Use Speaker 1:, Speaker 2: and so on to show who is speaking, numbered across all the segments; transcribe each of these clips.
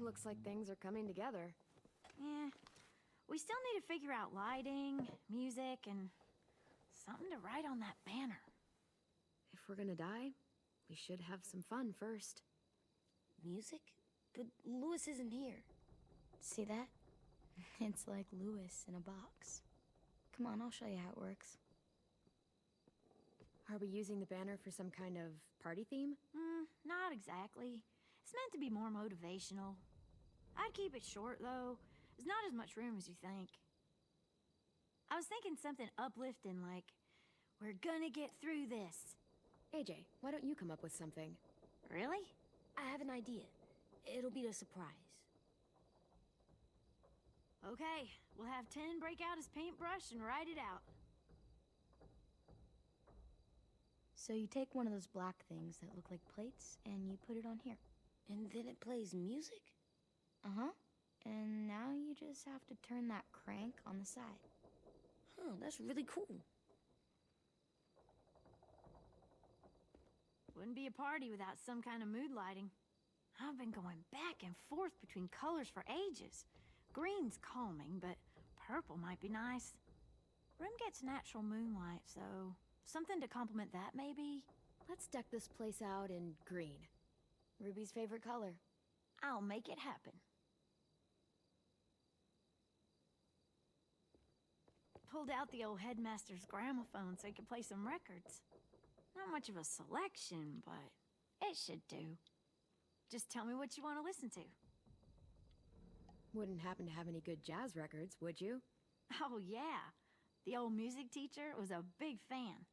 Speaker 1: Looks like things are coming together.
Speaker 2: Yeah. We still need to figure out lighting, music, and something to write on that banner.
Speaker 1: If we're gonna die, we should have some fun first.
Speaker 3: Music? But Lewis isn't here. See that? It's like Lewis in a box. Come on, I'll show you how it works.
Speaker 1: Are we using the banner for some kind of party theme?
Speaker 2: Not exactly. It's meant to be more motivational. I'd keep it short, though. There's not as much room as you think. I was thinking something uplifting like, "We're gonna get through this."
Speaker 1: AJ, why don't you come up with something?
Speaker 2: Really?
Speaker 3: I have an idea. It'll be a surprise.
Speaker 2: Okay, we'll have 10 break out his paintbrush and write it out.
Speaker 3: So you take one of those black things that look like plates, and you put it on here. And then it plays music? Uh-huh. And now you just have to turn that crank on the side. Huh, that's really cool.
Speaker 2: Wouldn't be a party without some kind of mood lighting. I've been going back and forth between colors for ages. Green's calming, but purple might be nice. Room gets natural moonlight, so something to complement that, maybe?
Speaker 1: Let's deck this place out in green.
Speaker 3: Ruby's favorite color.
Speaker 2: I'll make it happen. Pulled out the old headmaster's gramophone so he could play some records. Not much of a selection, but it should do. Just tell me what you want to listen to.
Speaker 1: Wouldn't happen to have any good jazz records, would you?
Speaker 2: Oh, yeah. The old music teacher was a big fan.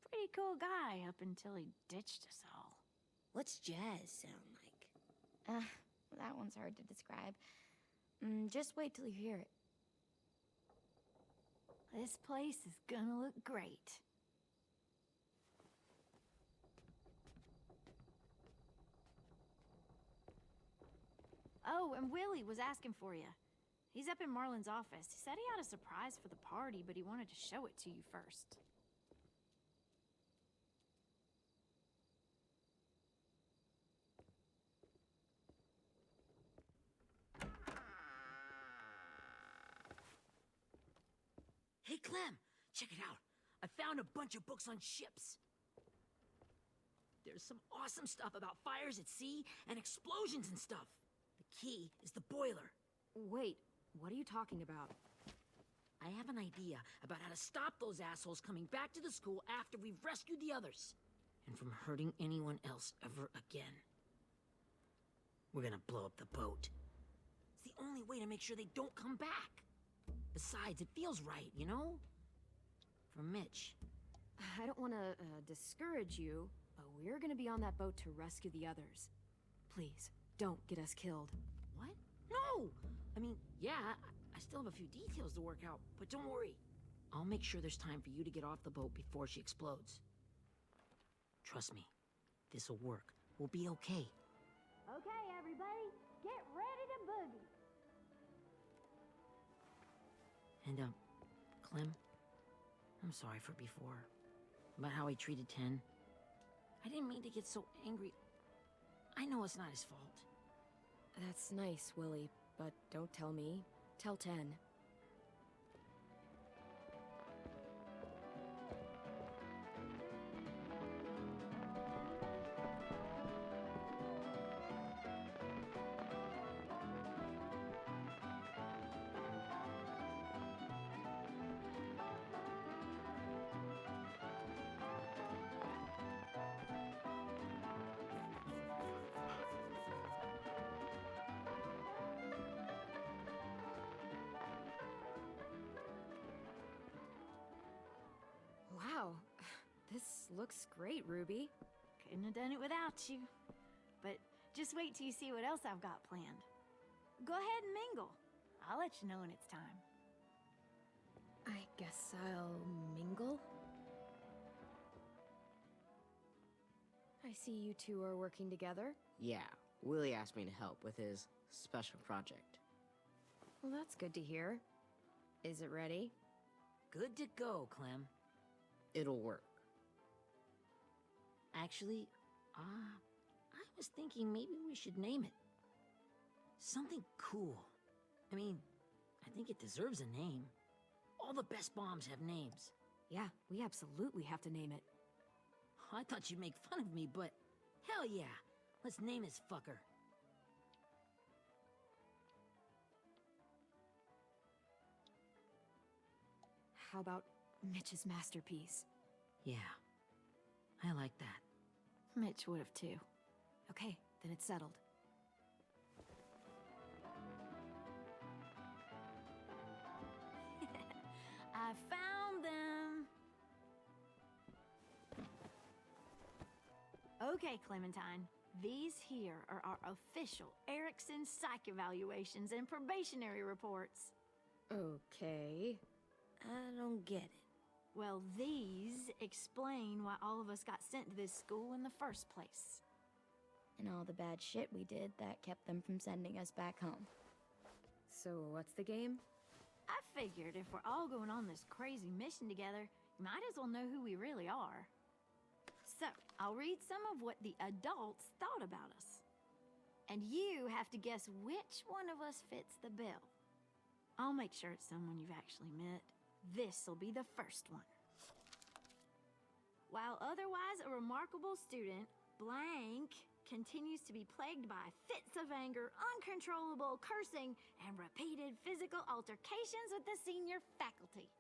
Speaker 2: Pretty cool guy up until he ditched us all.
Speaker 3: What's jazz sound like? That one's hard to describe. Just wait till you hear it.
Speaker 2: This place is gonna look great. Oh, and Willie was asking for you. He's up in Marlon's office. He said he had a surprise for the party, but he wanted to show it to you first.
Speaker 4: Hey, Clem, check it out. I found a bunch of books on ships. There's some awesome stuff about fires at sea and explosions and stuff. The key is the boiler.
Speaker 1: Wait, what are you talking about?
Speaker 4: I have an idea about how to stop those assholes coming back to the school after we've rescued the others. And from hurting anyone else ever again. We're gonna blow up the boat. It's the only way to make sure they don't come back. Besides, it feels right, you know? For Mitch.
Speaker 1: I don't want to discourage you, but we're gonna be on that boat to rescue the others. Please, don't get us killed.
Speaker 4: What? No! I mean, yeah, I still have a few details to work out, but don't worry. I'll make sure there's time for you to get off the boat before she explodes. Trust me, this'll work. We'll be okay.
Speaker 2: Okay, everybody, get ready to boogie.
Speaker 4: And, Clem, I'm sorry for before. About how I treated Ten. I didn't mean to get so angry. I know it's not his fault.
Speaker 1: That's nice, Willie, but don't tell me. Tell 10. Wow, this looks great, Ruby.
Speaker 2: Couldn't have done it without you. But just wait till you see what else I've got planned. Go ahead and mingle. I'll let you know when it's time.
Speaker 1: I guess I'll mingle? I see you two are working together.
Speaker 5: Yeah, Willie asked me to help with his special project.
Speaker 1: Well, that's good to hear. Is it ready?
Speaker 4: Good to go, Clem.
Speaker 5: It'll work.
Speaker 4: Actually, I was thinking maybe we should name it. Something cool. I mean, I think it deserves a name. All the best bombs have names.
Speaker 1: Yeah, we absolutely have to name it.
Speaker 4: I thought you'd make fun of me, but hell yeah. Let's name this fucker.
Speaker 1: How about Mitch's masterpiece?
Speaker 4: Yeah, I like that.
Speaker 2: Mitch would have too.
Speaker 1: Okay, then it's settled.
Speaker 2: I found them! Okay, Clementine. These here are our official Erickson psych evaluations and probationary reports.
Speaker 3: Okay. I don't get it.
Speaker 2: Well, these explain why all of us got sent to this school in the first place.
Speaker 3: And all the bad shit we did that kept them from sending us back home.
Speaker 1: So what's the game?
Speaker 2: I figured if we're all going on this crazy mission together, you might as well know who we really are. So, I'll read some of what the adults thought about us. And you have to guess which one of us fits the bill. I'll make sure it's someone you've actually met. This'll be the first one. While otherwise a remarkable student, blank continues to be plagued by fits of anger, uncontrollable cursing, and repeated physical altercations with the senior faculty.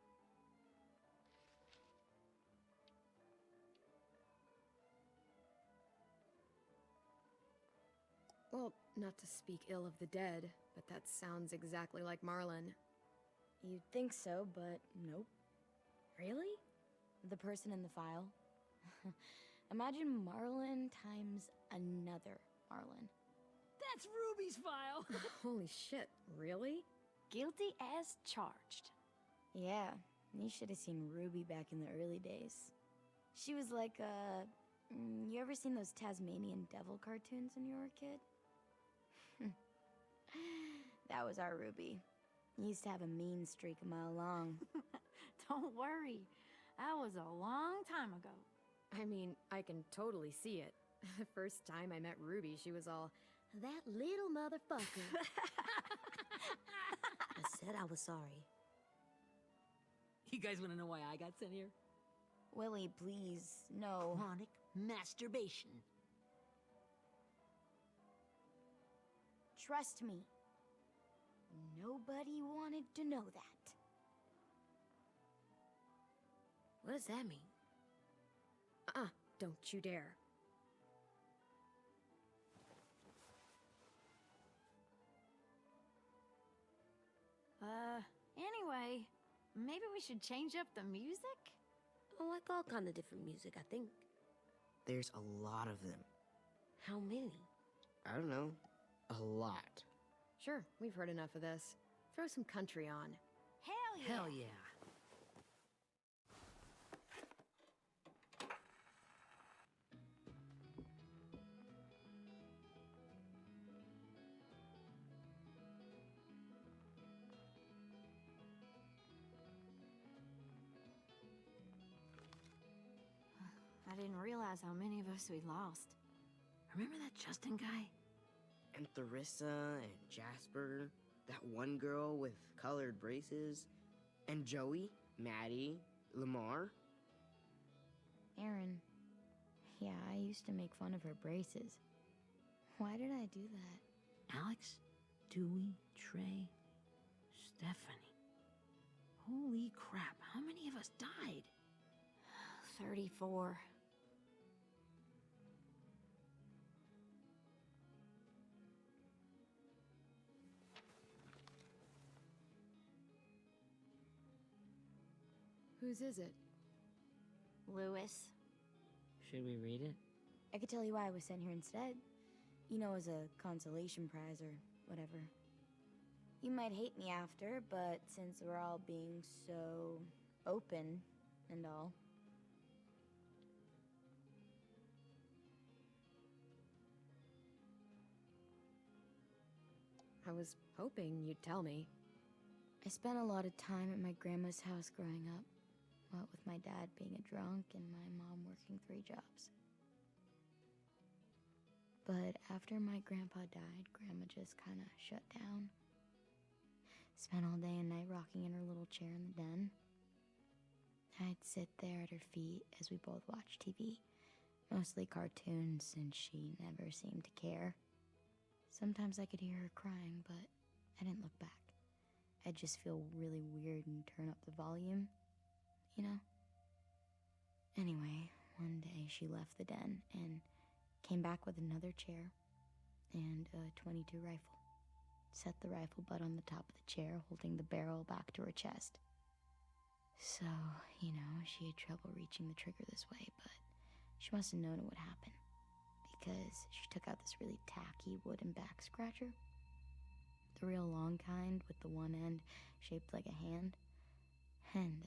Speaker 1: Well, not to speak ill of the dead, but that sounds exactly like Marlon.
Speaker 3: You'd think so, but nope.
Speaker 1: Really?
Speaker 3: The person in the file. Imagine Marlon times another Marlon.
Speaker 4: That's Ruby's file!
Speaker 1: Holy shit, really?
Speaker 2: Guilty as charged.
Speaker 3: Yeah, you should have seen Ruby back in the early days. She was like, you ever seen those Tasmanian devil cartoons when you were a kid? That was our Ruby. He used to have a mean streak a mile long.
Speaker 2: Don't worry. That was a long time ago.
Speaker 1: I mean, I can totally see it. The first time I met Ruby, she was all, "That little motherfucker."
Speaker 3: I said I was sorry.
Speaker 4: You guys want to know why I got sent here?
Speaker 3: Willie, please, no.
Speaker 4: Chronic masturbation.
Speaker 3: Trust me. Nobody wanted to know that.
Speaker 4: What does that mean?
Speaker 1: Don't you dare.
Speaker 2: Anyway, maybe we should change up the music?
Speaker 6: I like all kind of different music, I think.
Speaker 5: There's a lot of them.
Speaker 6: How many?
Speaker 5: I don't know. A lot.
Speaker 1: Sure, we've heard enough of this. Throw some country on.
Speaker 2: Hell yeah!
Speaker 4: Hell yeah.
Speaker 2: I didn't realize how many of us we lost.
Speaker 4: Remember that Justin guy?
Speaker 5: And Theresa and Jasper. That one girl with colored braces. And Joey, Maddie, Lamar.
Speaker 3: Aaron. Yeah, I used to make fun of her braces. Why did I do that?
Speaker 4: Alex, Dewey, Trey, Stephanie. Holy crap, how many of us died?
Speaker 2: 34.
Speaker 1: Whose is it?
Speaker 2: Lewis.
Speaker 4: Should we read it?
Speaker 3: I could tell you why I was sent here instead. You know, as a consolation prize or whatever. You might hate me after, but since we're all being so open and all.
Speaker 1: I was hoping you'd tell me.
Speaker 3: I spent a lot of time at my grandma's house growing up. What with my dad being a drunk and my mom working 3 jobs. But after my grandpa died, Grandma just kind of shut down. Spent all day and night rocking in her little chair in the den. I'd sit there at her feet as we both watched TV, mostly cartoons, since she never seemed to care. Sometimes I could hear her crying, but I didn't look back. I'd just feel really weird and turn up the volume, you know? Anyway, one day she left the den and came back with another chair and a .22 rifle. Set the rifle butt on the top of the chair, holding the barrel back to her chest. So, she had trouble reaching the trigger this way, but she must have known it would happen, because she took out this really tacky wooden back scratcher. The real long kind with the one end shaped like a hand, and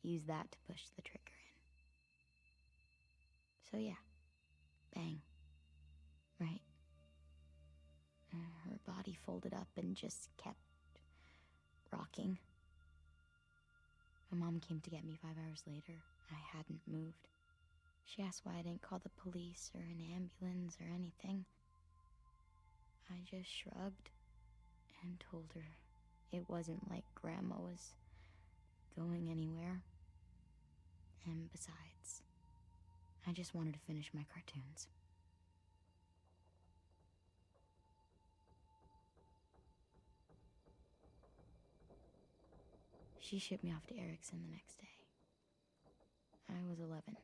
Speaker 3: used that to push the trigger in. So yeah, bang, right? Her body folded up and just kept rocking. My mom came to get me 5 hours later. I hadn't moved. She asked why I didn't call the police or an ambulance or anything. I just shrugged and told her it wasn't like Grandma was going anywhere. And besides, I just wanted to finish my cartoons. She shipped me off to Erickson the next day. I was 11.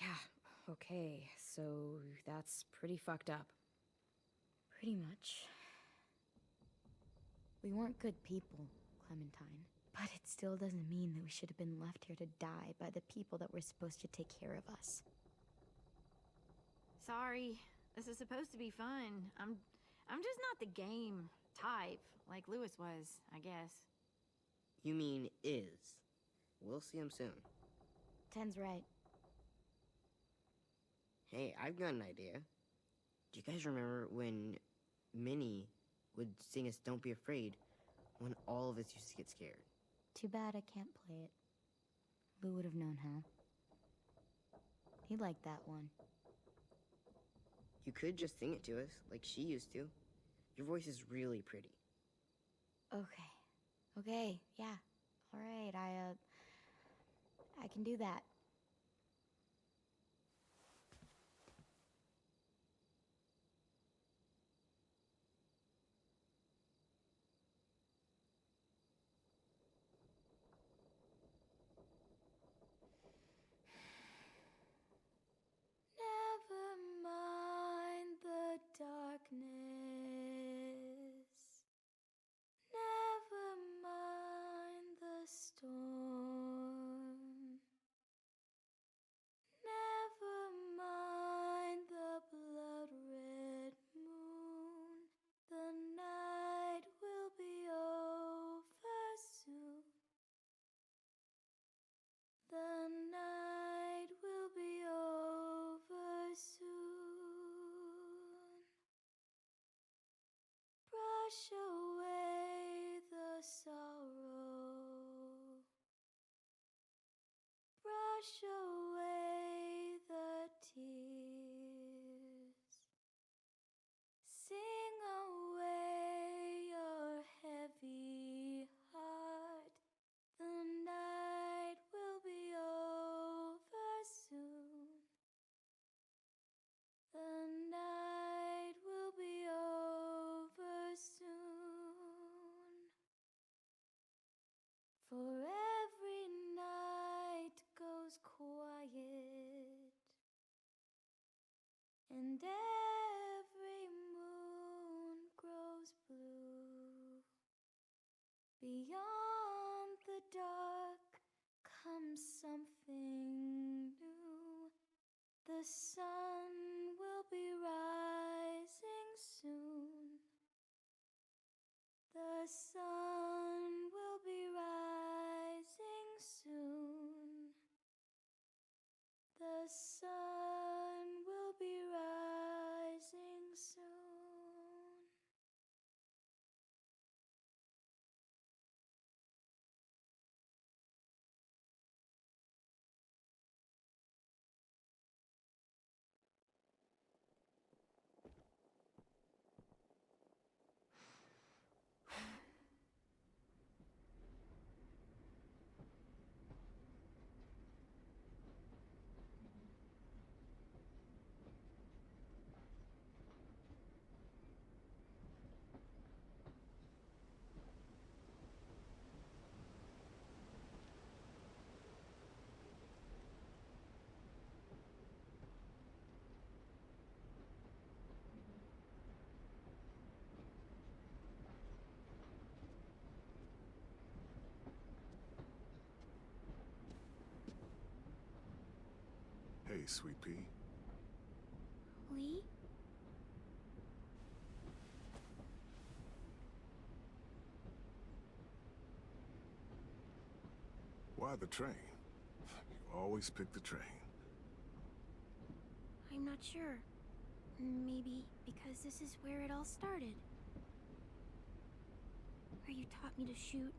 Speaker 1: Yeah, okay, so that's pretty fucked up.
Speaker 3: Pretty much. We weren't good people, Clementine. But it still doesn't mean that we should have been left here to die by the people that were supposed to take care of us.
Speaker 2: Sorry, this is supposed to be fun. I'm just not the game type, like Lewis was, I guess.
Speaker 5: You mean is. We'll see him soon.
Speaker 3: Ten's right.
Speaker 5: Hey, I've got an idea. Do you guys remember when Minnie would sing us Don't Be Afraid when all of us used to get scared?
Speaker 3: Too bad I can't play it. Lou would have known how. He liked that one.
Speaker 5: You could just sing it to us, like she used to. Your voice is really pretty.
Speaker 3: Okay, yeah. All right, I can do that. Never mind the darkness. Never mind the storm. Never mind the blood-red moon. The night will be over soon. The night will be over soon. Brush away the sorrow. Brush away the tears. Sing away your heavy heart. The night will be over soon. The night will be over soon. For every night goes quiet, and every moon grows blue. Beyond the dark comes something new. The sun will be rising soon. The sun will be rising soon. The sun will be rising soon.
Speaker 7: Hey, Sweet Pea.
Speaker 3: Lee?
Speaker 7: Why the train? You always pick the train.
Speaker 3: I'm not sure. Maybe because this is where it all started. Where you taught me to shoot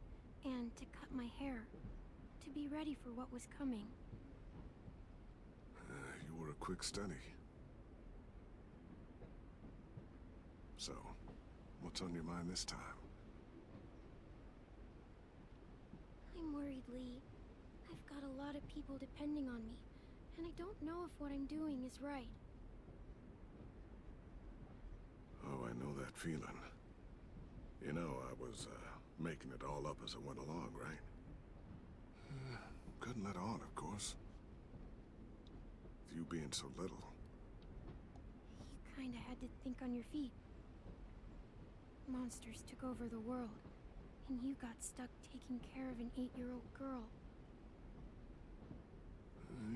Speaker 3: and to cut my hair. To be ready for what was coming.
Speaker 7: You were a quick study. So, what's on your mind this time?
Speaker 3: I'm worried, Lee. I've got a lot of people depending on me, and I don't know if what I'm doing is right.
Speaker 7: Oh, I know that feeling. You know, I was, making it all up as I went along, right? Couldn't let on, of course. With you being so little.
Speaker 3: You kinda had to think on your feet. Monsters took over the world, and you got stuck taking care of an 8-year-old girl.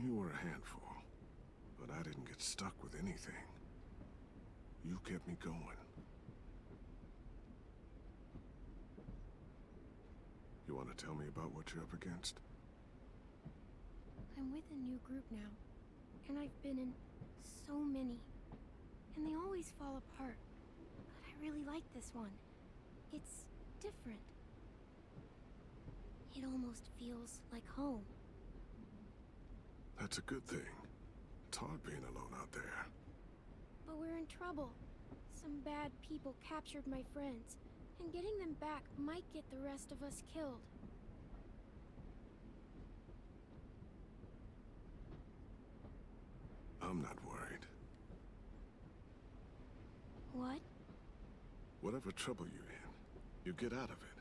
Speaker 7: You were a handful, but I didn't get stuck with anything. You kept me going. You want to tell me about what you're up against?
Speaker 3: I'm with a new group now, and I've been in so many, and they always fall apart. But I really like this one. It's different. It almost feels like home.
Speaker 7: That's a good thing. It's hard being alone out there.
Speaker 3: But we're in trouble. Some bad people captured my friends, and getting them back might get the rest of us killed.
Speaker 7: I'm not worried.
Speaker 3: What?
Speaker 7: Whatever trouble you're in, you get out of it.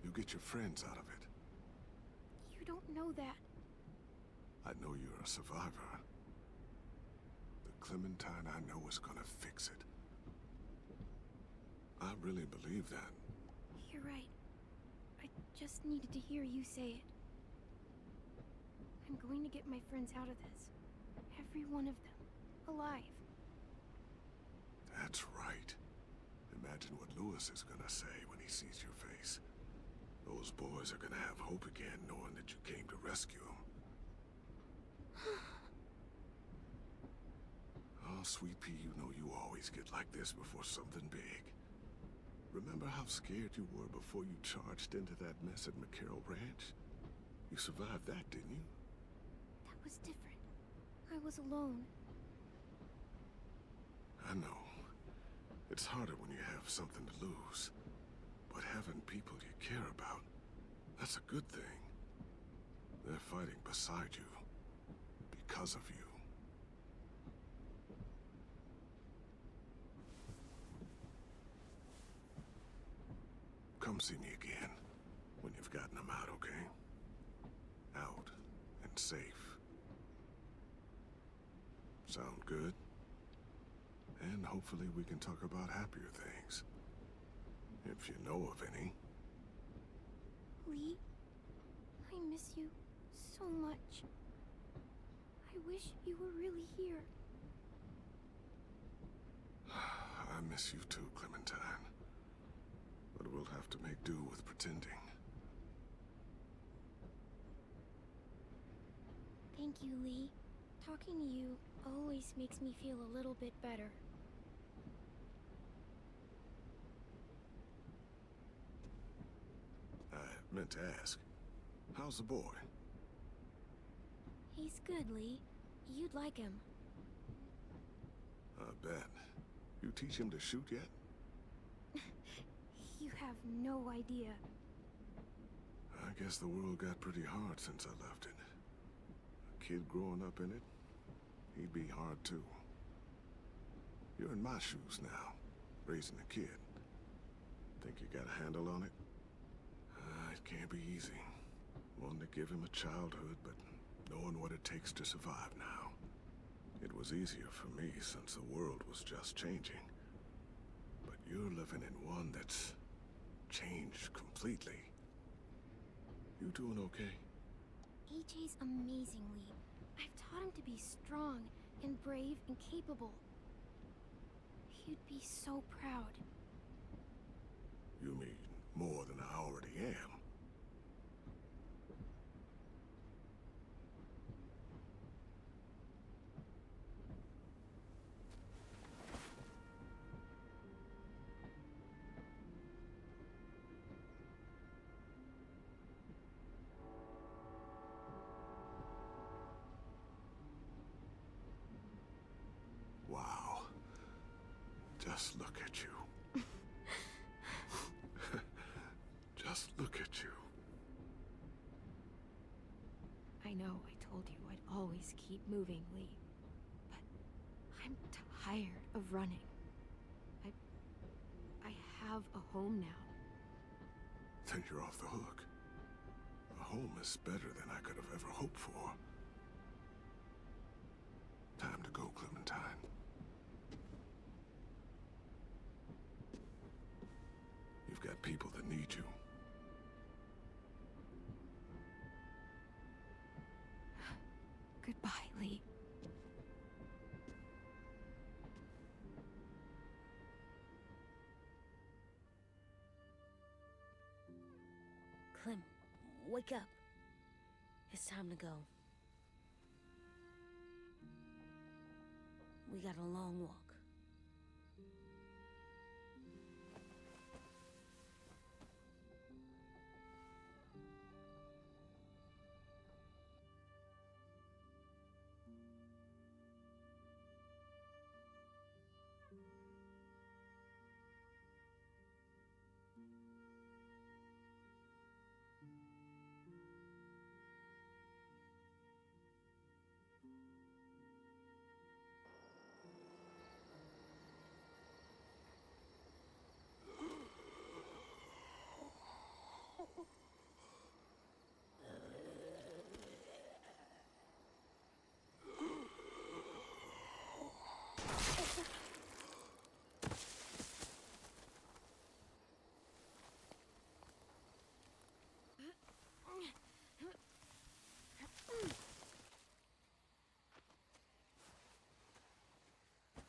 Speaker 7: You get your friends out of it.
Speaker 3: You don't know that.
Speaker 7: I know you're a survivor. The Clementine I know is gonna fix it. I really believe that.
Speaker 3: You're right. I just needed to hear you say it. I'm going to get my friends out of this. Every one of them. Alive.
Speaker 7: That's right. Imagine what Lewis is gonna say when he sees your face. Those boys are gonna have hope again, knowing that you came to rescue them. Oh, Sweet Pea, you know you always get like this before something big. Remember how scared you were before you charged into that mess at McCarroll Ranch? You survived that, didn't you?
Speaker 3: That was different. I was alone.
Speaker 7: I know. It's harder when you have something to lose. But having people you care about, that's a good thing. They're fighting beside you. Because of you. Come see me again when you've gotten them out, okay? Out and safe. Sound good? And hopefully we can talk about happier things. If you know of any.
Speaker 3: Lee, I miss you so much. I wish you were really here.
Speaker 7: I miss you too, Clementine. But we'll have to make do with pretending.
Speaker 3: Thank you, Lee. Talking to you always makes me feel a little bit better.
Speaker 7: I meant to ask, how's the boy?
Speaker 3: He's good, Lee. You'd like him.
Speaker 7: I bet. You teach him to shoot yet?
Speaker 3: You have no idea.
Speaker 7: I guess the world got pretty hard since I left it. A kid growing up in it, he'd be hard too. You're in my shoes now, raising a kid. Think you got a handle on it? It can't be easy. Wanting to give him a childhood, but knowing what it takes to survive now. It was easier for me since the world was just changing. But you're living in one that's changed completely. You doing okay?
Speaker 3: AJ's amazing, Lee. I've taught him to be strong and brave and capable. He'd be so proud.
Speaker 7: You mean more than I already am? Wow. Just look at you. Just look at you.
Speaker 1: I know I told you I'd always keep moving, Lee. But I'm tired of running. I have a home now.
Speaker 7: Then you're off the hook. A home is better than I could have ever hoped for. Time to go, Clementine. You've got people that need you.
Speaker 1: Goodbye, Lee.
Speaker 6: Clem, wake up. It's time to go. We got a long walk.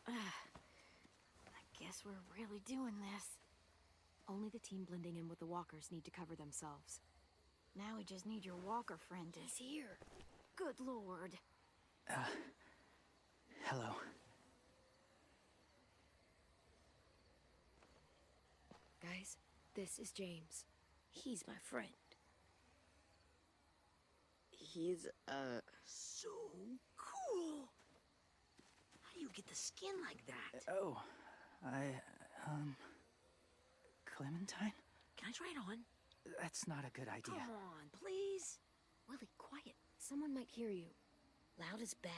Speaker 2: I guess we're really doing this.
Speaker 1: Only the team blending in with the walkers need to cover themselves.
Speaker 2: Now we just need your walker friend to...
Speaker 6: He's here.
Speaker 2: Good lord.
Speaker 8: Hello.
Speaker 1: Guys, this is James.
Speaker 6: He's my friend.
Speaker 5: He's, so cool. How do you get the skin like that?
Speaker 8: Oh, Clementine?
Speaker 4: Can I try it on?
Speaker 8: That's not a good idea.
Speaker 4: Come on, please.
Speaker 1: Willie, quiet. Someone might hear you.
Speaker 6: Loud is bad.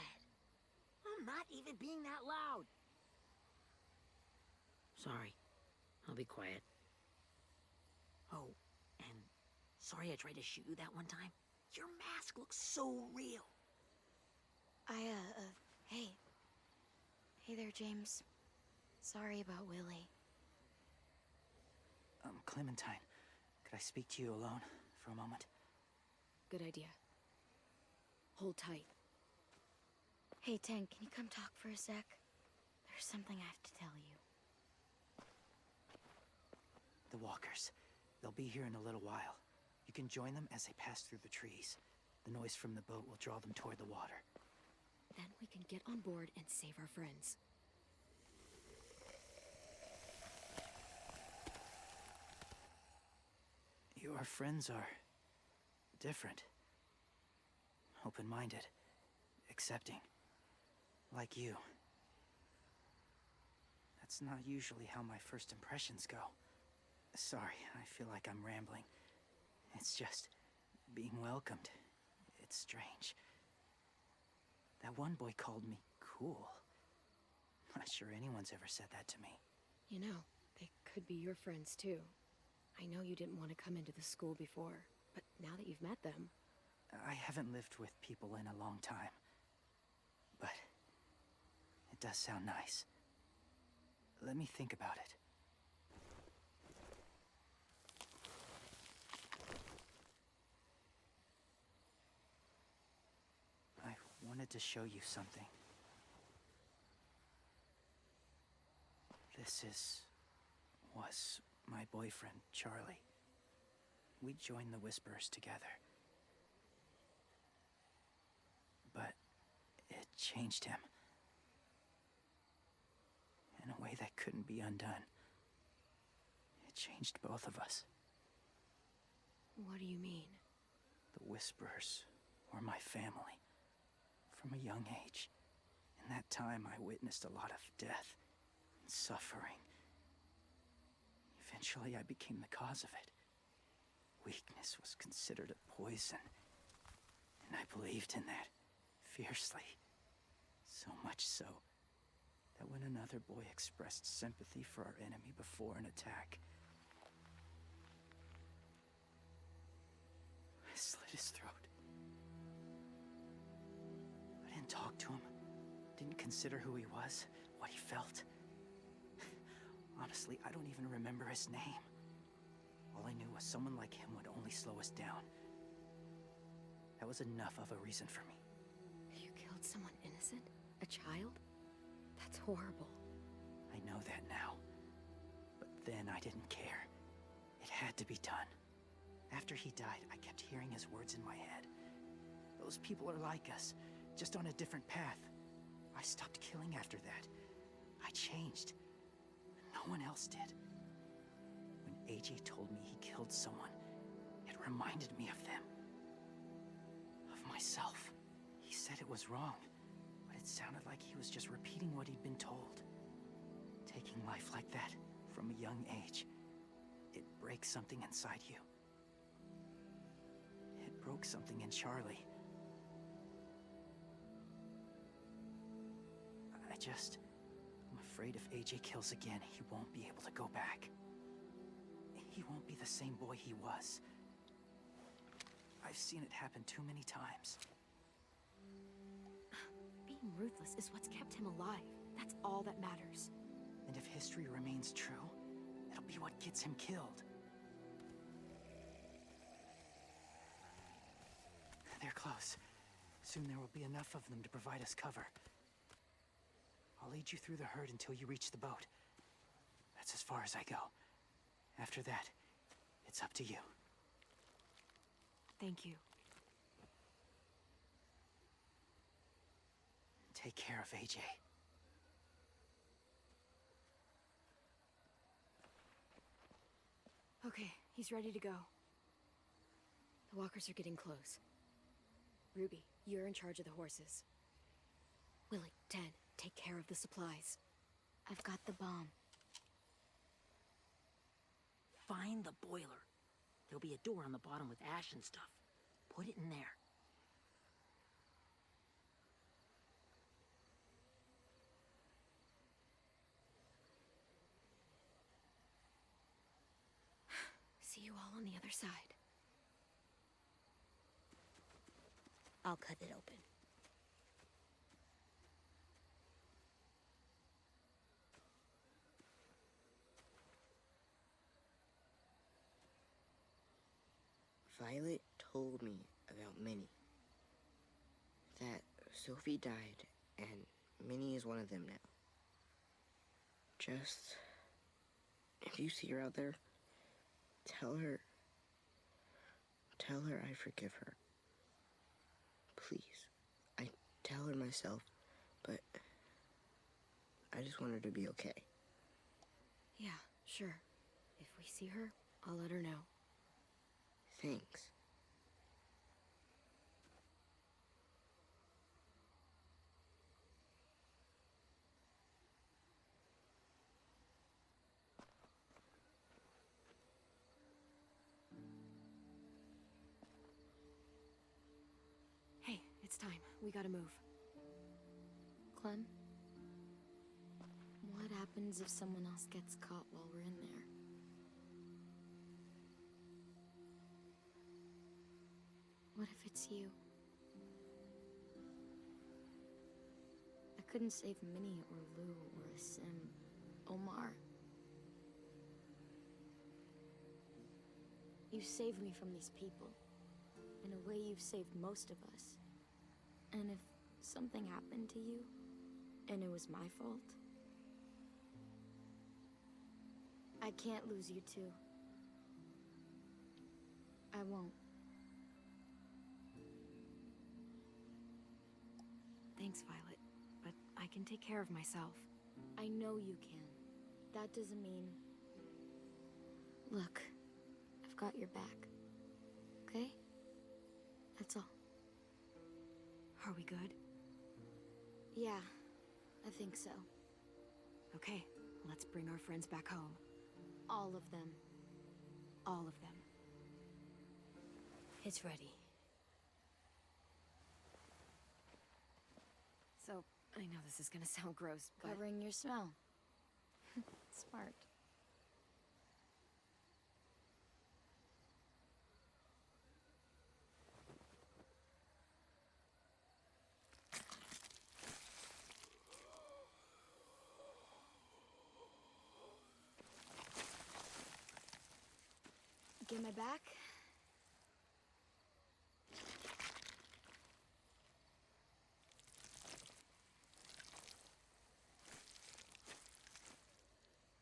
Speaker 4: I'm not even being that loud. Sorry. I'll be quiet. Oh, and sorry I tried to shoot you that one time. Your mask looks so real.
Speaker 3: Hey. Hey there, James. Sorry about Willie.
Speaker 8: Clementine, could I speak to you alone for a moment?
Speaker 1: Good idea. Hold tight.
Speaker 3: Hey, Tank, can you come talk for a sec? There's something I have to tell you.
Speaker 8: The walkers. They'll be here in a little while. You can join them as they pass through the trees. The noise from the boat will draw them toward the water.
Speaker 1: Then we can get on board and save our friends.
Speaker 8: Your friends are different. Open-minded. Accepting. Like you. That's not usually how my first impressions go. Sorry, I feel like I'm rambling. It's just being welcomed. It's strange. That one boy called me cool. Not sure anyone's ever said that to me.
Speaker 1: You know, they could be your friends too. I know you didn't want to come into the school before, but now that you've met them...
Speaker 8: I haven't lived with people in a long time. But it does sound nice. Let me think about it. I wanted to show you something. Was my boyfriend, Charlie. We joined the Whisperers together. But it changed him. In a way that couldn't be undone. It changed both of us.
Speaker 1: What do you mean?
Speaker 8: The Whisperers were my family. From a young age. In that time, I witnessed a lot of death and suffering. Eventually, I became the cause of it. Weakness was considered a poison. And I believed in that fiercely. So much so that when another boy expressed sympathy for our enemy before an attack, I slit his throat. I didn't talk to him, didn't consider who he was, what he felt. Honestly, I don't even remember his name. All I knew was someone like him would only slow us down. That was enough of a reason for me.
Speaker 1: You killed someone innocent? A child? That's horrible.
Speaker 8: I know that now. But then I didn't care. It had to be done. After he died, I kept hearing his words in my head. Those people are like us, just on a different path. I stopped killing after that. I changed. No one else did. When AJ told me he killed someone, it reminded me of them. Of myself. He said it was wrong, but it sounded like he was just repeating what he'd been told. Taking life like that, from a young age, it breaks something inside you. It broke something in Charlie. I'm afraid if AJ kills again, he won't be able to go back. He won't be the same boy he was. I've seen it happen too many times.
Speaker 1: Being ruthless is what's kept him alive. That's all that matters.
Speaker 8: And if history remains true, it'll be what gets him killed. They're close. Soon there will be enough of them to provide us cover. I'll lead you through the herd until you reach the boat. That's as far as I go. After that, it's up to you.
Speaker 1: Thank you.
Speaker 8: Take care of AJ.
Speaker 1: Okay, he's ready to go. The walkers are getting close. Ruby, you're in charge of the horses. Willie, 10, take care of the supplies.
Speaker 3: I've got the bomb.
Speaker 4: Find the boiler. There'll be a door on the bottom with ash and stuff. Put it in there.
Speaker 1: See you all on the other side.
Speaker 6: I'll cut it open.
Speaker 5: Violet told me about Minnie. That Sophie died, and Minnie is one of them now. Just, if you see her out there, tell her I forgive her. Please. I tell her myself, but I just want her to be okay.
Speaker 1: Yeah, sure. If we see her, I'll let her know.
Speaker 5: Thanks.
Speaker 1: Hey, it's time. We gotta move.
Speaker 3: Clem? What happens if someone else gets caught while we're in there? What if it's you? I couldn't save Minnie or Lou or Sim, Omar. You saved me from these people. In a way, you've saved most of us. And if something happened to you, and it was my fault, I can't lose you too. I won't.
Speaker 1: Thanks, Violet, but I can take care of myself.
Speaker 3: I know you can. That doesn't mean... Look, I've got your back. Okay? That's all.
Speaker 1: Are we good?
Speaker 3: Yeah, I think so.
Speaker 1: Okay, let's bring our friends back home.
Speaker 3: All of them.
Speaker 1: All of them.
Speaker 6: It's ready.
Speaker 1: So, I know this is gonna sound gross, but...
Speaker 3: Covering your smell. Smart. Get my back?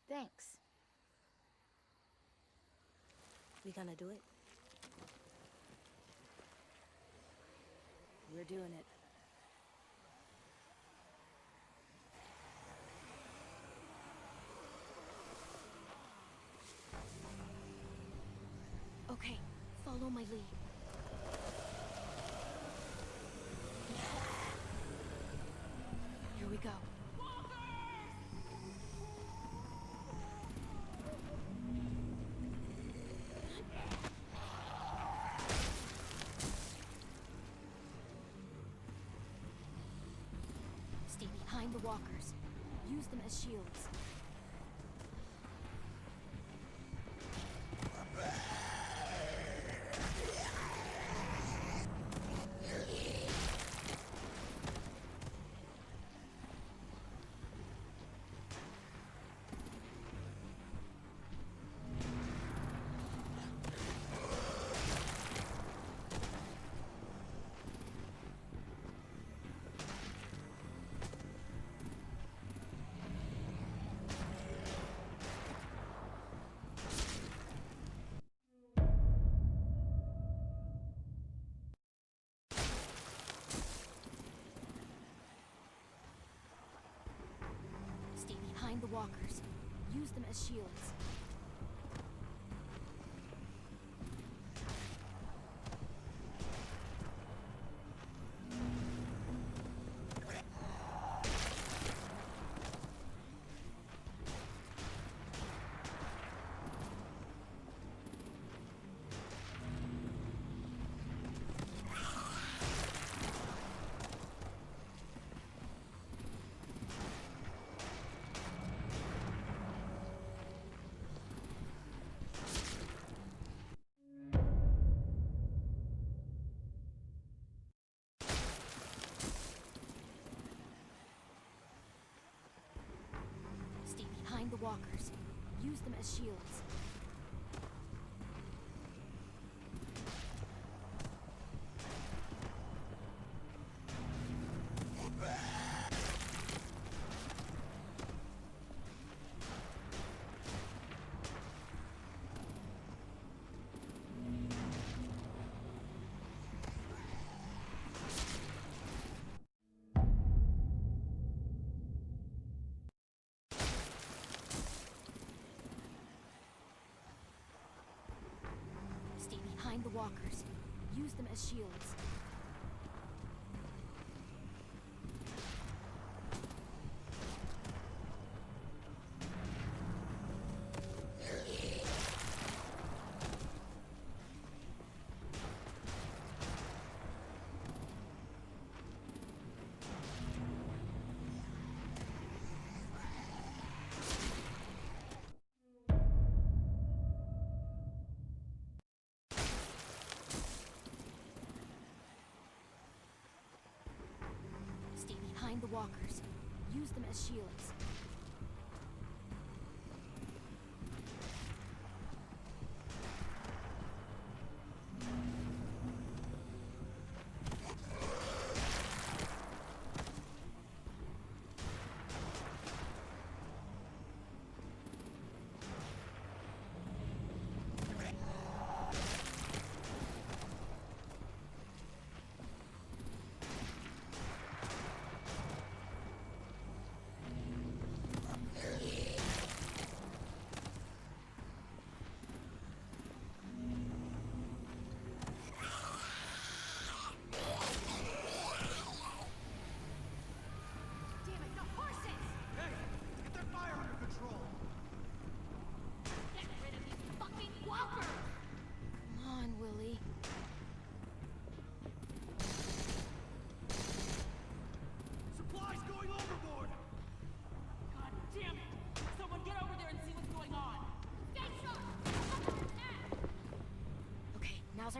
Speaker 3: Thanks.
Speaker 6: We gonna do it?
Speaker 1: We're doing it. Okay, follow my lead. Here we go. Stay behind the walkers. Use them as shields. Stay behind the walkers. Use them as shields. Stay behind the walkers. Use them as shields. Stay behind the walkers. Use them as shields. Stay behind the walkers. Use them as shields.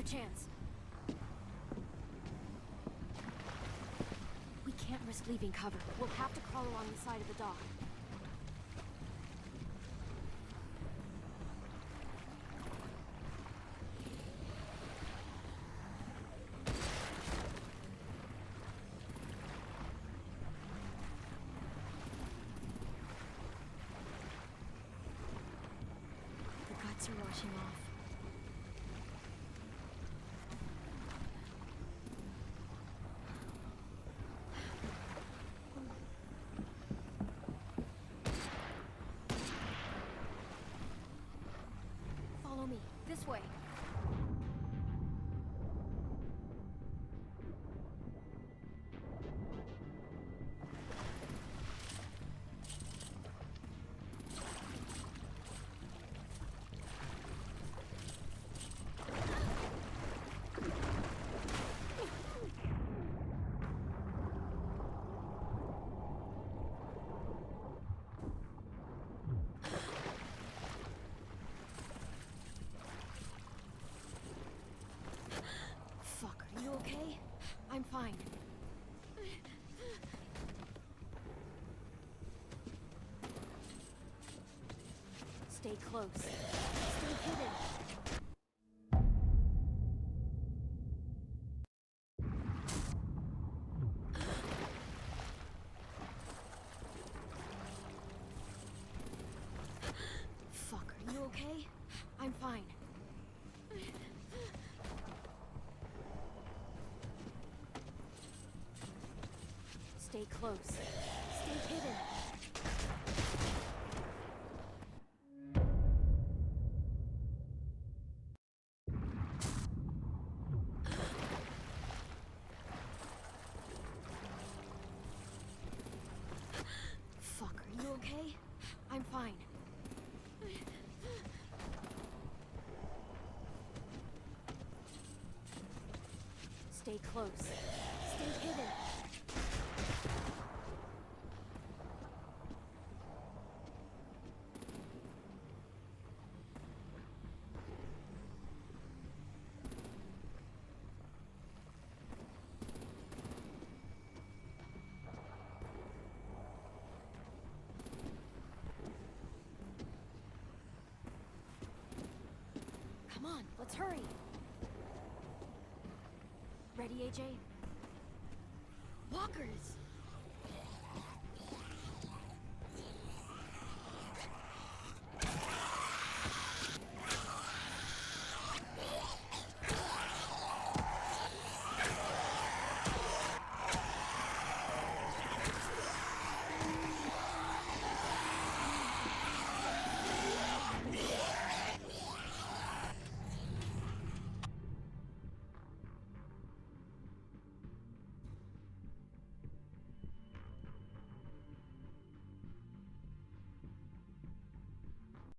Speaker 1: chance. We can't risk leaving cover. We'll have to crawl along the side of the dock. The guts are washing off. Follow me. This way. Fuck, are you okay? I'm fine. Stay close. Stay hidden. Fuck, are you okay? I'm fine. Stay close. Stay hidden. Fuck, are you okay? I'm fine. Stay close. Stay hidden. Come on, let's hurry. Ready, AJ? Walkers!